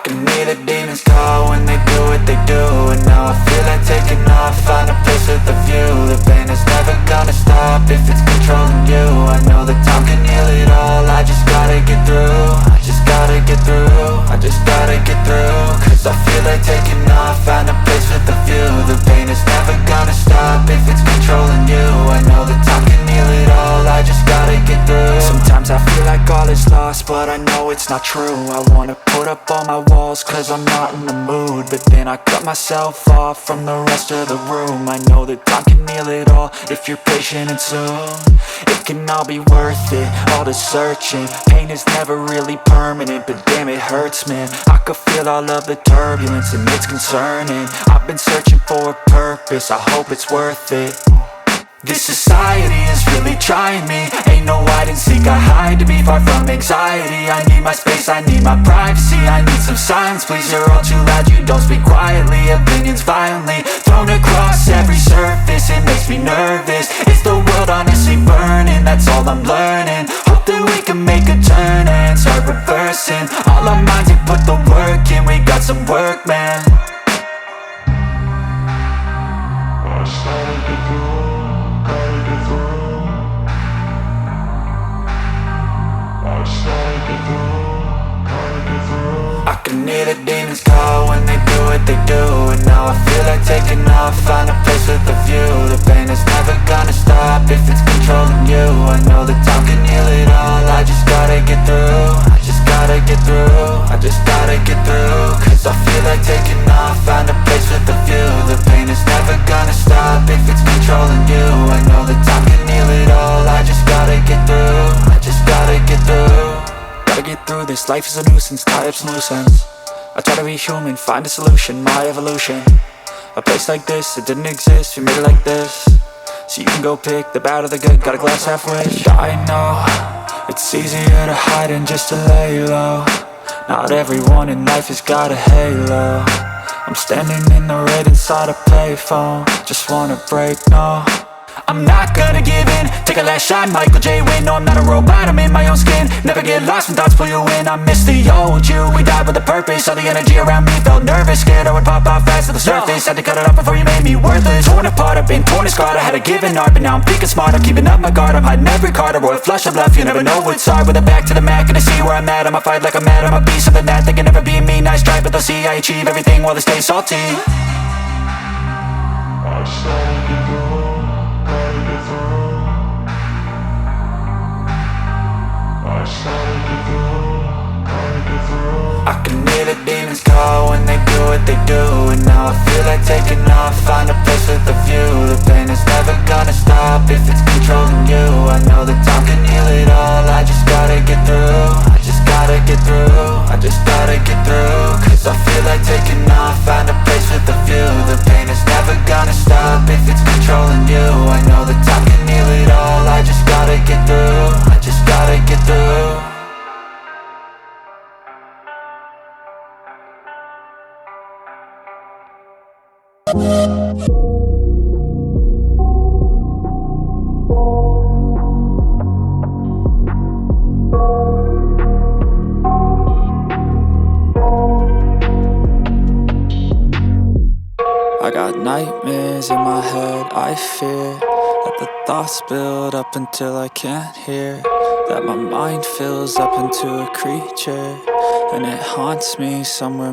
can hear the demons call when they do what they do. And now I feel like taking off, find a place with a view. The pain is never gonna stop if it's controlling you. I know that time can heal it all, I just gotta get through. I just gotta get through, I just gotta get through. Cause I feel like taking off, find a place with a view. The pain is never gonna stop if it's controlling you. I know that time can heal it all, I just gotta get through. Sometimes I feel like all is lost, but I know it's not true. I wanna put up all my walls cause I'm not in the mood, but then I cut myself off from the rest of the room. I know that time can heal it all if you're patient and soon. It can all be worth it, all the searching. Pain is never really permanent, but damn it hurts, man. I could feel all of the turbulence and it's concerning. I've been searching for a purpose, I hope it's worth it. This society is really trying me. Ain't no hide and seek, I hide to be far from anxiety. I need my space, I need my privacy. I need some silence, please, you're all too loud. You don't speak quietly, opinions violently thrown across every surface. It makes me nervous, it's the world honestly burning. That's all I'm learning, hope that we can make a turn and start reversing. All our minds, we put the work in, we got some work, man. I started to go. I can hear the demons call when they do what they do. And now I feel like taking off, find a place with a view. The pain is never gonna stop if it's controlling you. I know that time can heal it all, I just gotta get through. I just gotta get through, I just gotta get through. Cause I feel like taking off, find a place with a view. The pain is never gonna stop if it's controlling you. I know that time can heal it all, I just gotta get through. I just gotta get through. Gotta get through this, life is a nuisance, tie up some loose ends. I try to be human, find a solution, my evolution. A place like this, it didn't exist, we made it like this. So you can go pick the bad or the good, got a glass halfway. I know, it's easier to hide than just to lay low. Not everyone in life has got a halo. I'm standing in the red inside a payphone, just wanna break, no. I'm not gonna give in, take a last shot, Michael J. Win. No, I'm not a robot, I'm in my own skin. Never get lost when thoughts pull you in. I miss the old you, we died with a purpose. All the energy around me felt nervous, scared I would pop off fast to the surface. Had to cut it off before you made me worthless. Torn apart, I've been torn and scarred. I had a given art, but now I'm thinking smart. I'm keeping up my guard, I'm hiding every card. A royal flush of love, you never know what's hard. With a back to the mat, gonna see where I'm at. I'ma fight like I'm mad, I'ma be something that they can never be me. Nice try, but they'll see I achieve everything while they stay salty. I started to go, gotta get through. I started to go, gotta get through. I can hear the demons call when they do what they do. And now I feel like taking off, find a place with a view. The pain is never gonna stop if it's controlling you. I know that time can heal it all, I just gotta get through. I just gotta get through, I just gotta get through. Cause I feel like taking off, find a place with a view. The pain is never gonna stop if it's controlling you. I know that time can heal it all, I just gotta get through. I just gotta get through. I got nightmares in my head, I fear that the thoughts build up until I can't hear. That my mind fills up into a creature, and it haunts me somewhere